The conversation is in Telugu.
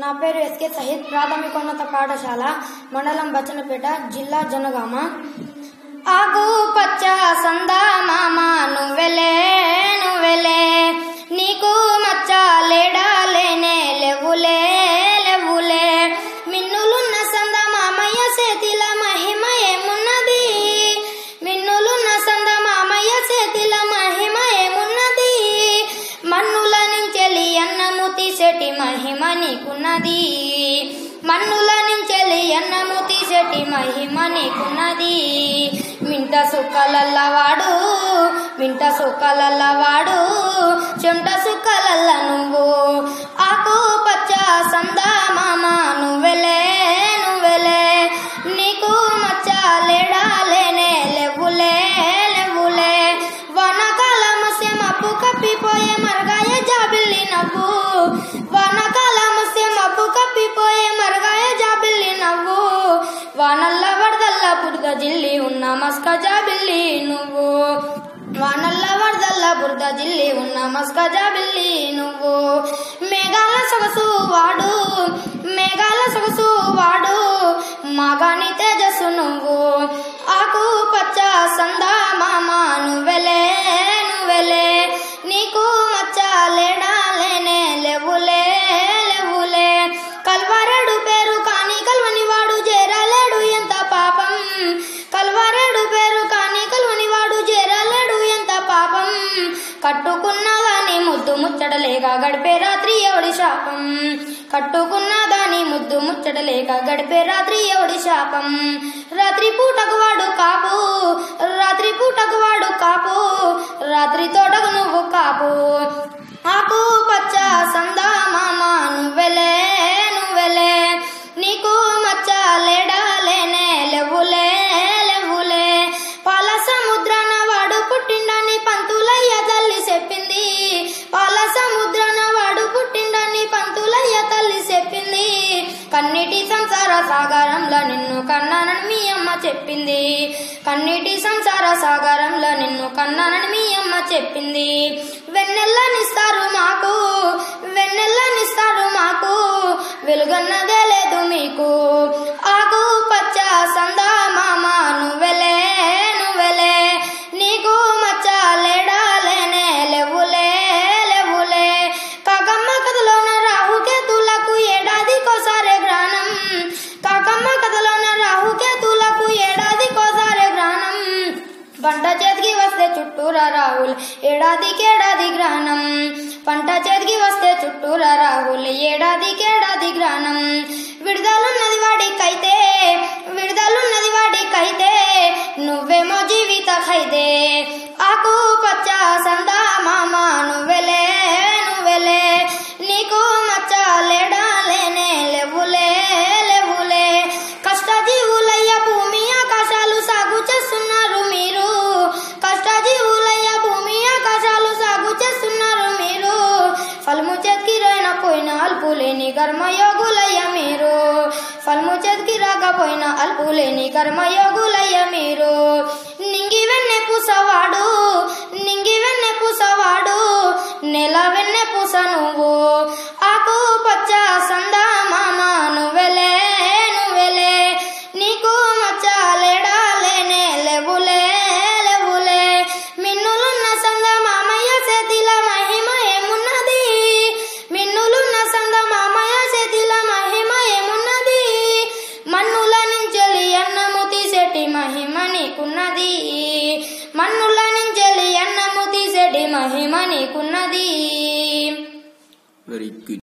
నా పేరు ఎస్కే సహిద్, ప్రాథమికోన్నత పాఠశాల, మండలం బచ్చన్నపేట, జిల్లా జనగామ. ఆకు పచ్చ సందా మామ నువ్వెలే నువ్వెలే, నీకు మచ్చ లేడా లేనే లేవులే లేవులే, మిన్నులున్న సంద మామయ్య చేతిల మహిమ ఏమున్నది, మిన్నులున్న సంద మామయ్య చేతిల మహిమ ఏమున్నది, మన్నుల నుంచెలి అన్నము తీసేటి మహిమ నీకున్నది, మన్నుల నుంచెలి అన్నము తీసేటి మహిమ నీకున్నది. మింట సుక్కలల్లవాడు మింట సుక్కలల్లవాడు, చెమట సుక్కలల్ల నువ్వు, ఆకు పచ్చ సందా మామ నువ్వెలే నువ్వెలే, నీకు మచ్చ లేడా లేనే లేవులే లేవులే, వానకాలం వస్తే మబ్బు కప్పిపోయే మరగాయ జాబిల్లి నవ్వు, వానకాలం వస్తే మబ్బు కప్పిపోయే మరగాయ జాబిల్లి నవ్వు, వానల్ల వరదల్ల బురద జిల్లి ఉన్న మస్క జాబిల్లి నువ్వు, వానల్ల వరదల్ల బురద జిల్లి ఉన్న మస్క జాబిల్లి నువ్వు, మేఘాల సొగసు వాడు మేఘాల సొగసు వాడు, మాగాని తేజస్సు నువ్వు, ఆకు పచ్చ సందా మామ నువ్వెలే నువ్వెలే, నీకు మచ్చ లేడా లేనే లేవులే లేవులే, కల్వారెడు పేరు కాని కల్వని వాడు చేరలేడు ఎంత పాపం, కల్వారెడు పేరు కాని కల్వని వాడు చేరలేడు ఎంత పాపం, కట్టుకున్నా గాని ముద్దు ముచ్చటలేక గడిపే రాత్రి ఎవడి శాపం, కట్టుకున్నా దాని ముద్దు ముచ్చటలేక గడిపే రాత్రి ఎవడి శాపం, రాత్రి పూటకు వాడు కాపు రాత్రి పూటకు వాడు కాపు, రాత్రి తోటకు నువ్వు కాపు, ఆకు పచ్చ సందా మామ నువ్వెలే నువ్వెలే, నీకు మచ్చ లేడా లేనే లేవులే లేవులే, పాల సముద్రాన వాడు పుట్టిండని పంతులయ్య తల్లి చెప్పింది, పాల సముద్రాన వాడు పుట్టిండని పంతులయ్య తల్లి చెప్పింది, కన్నీటి సంసార సాగరంలో నిన్ను కన్నానని మీ అమ్మ చెప్పింది, కన్నీటి సంసార సాగరంలో నిన్ను కన్నానని మీ అమ్మ చెప్పింది, వెన్నెల్లనిస్తారు మాకు వెన్నెల్లనిస్తారు మాకు, వెలుగన్నదే లేదు మీకు, ఆకు పచ్చ సందా మామ నువ్వెలే నువ్వెలే, నీకు మచ్చ లేడా లేనే లేవులే లేవులే, కాకమ్మ కథలోన రాహుకేతులకు ఏడాదికోసారే గ్రహణం, కాకమ్మ కథలోన రాహుకేతులకు ఏడాదికోసారే గ్రహణం, పంట చేతికి వస్తే చుట్టూరా రాహుల్ ఏడాదికేడాది గ్రహణం, పంట చేతికి వస్తే చుట్టూరా రాహుల్ ఏడాదికేడాది గ్రహణం, విడుదలున్నది వాడికైతే విడుదలున్నది వాడికైతే, నువ్వేమో జీవిత ఖైదే, ఆకు పచ్చ సందా మామ నువ్వెలే నువ్వెలే, నీకు మచ్చ లేడా లేనే లేవులే లేవులే, కష్టజీవులయ్య భూమి ఆకాశాలు సాగు చేస్తున్నారు మీరు, కష్టజీవులయ్య భూమి ఆకాశాలు సాగు చేస్తున్నారు మీరు, ఫలము చేతికి రాకపోయినా అల్పులేని కర్మయోగులయ్య మీరు, ఫలము చేతికి రాకపోయినా అల్పులేని కర్మయోగులయ్య మీరు, నింగి వెన్నె పూసవాడు నింగి వెన్నె పూసవాడు, నెల వెన్నె పూస నువ్వు, ఆకు పచ్చ సందా మామ నువ్వెలే నువ్వెలే, నీకు మచ్చ లేడా లేనే లేవులే లేవులే, మిన్నులున్న సంద మామయ్య చేతిల మహిమ ఏమున్నది, మిన్నులున్న సంద మామయ్య చేతిల మహిమ ఏమున్నది, మన్నుల నుంచెలి అన్నము తీసేటి మహిమ నీకున్నది, మన్నుల నుంచెలి అన్నము తీసేటి మహిమ నీకున్నది. Very good.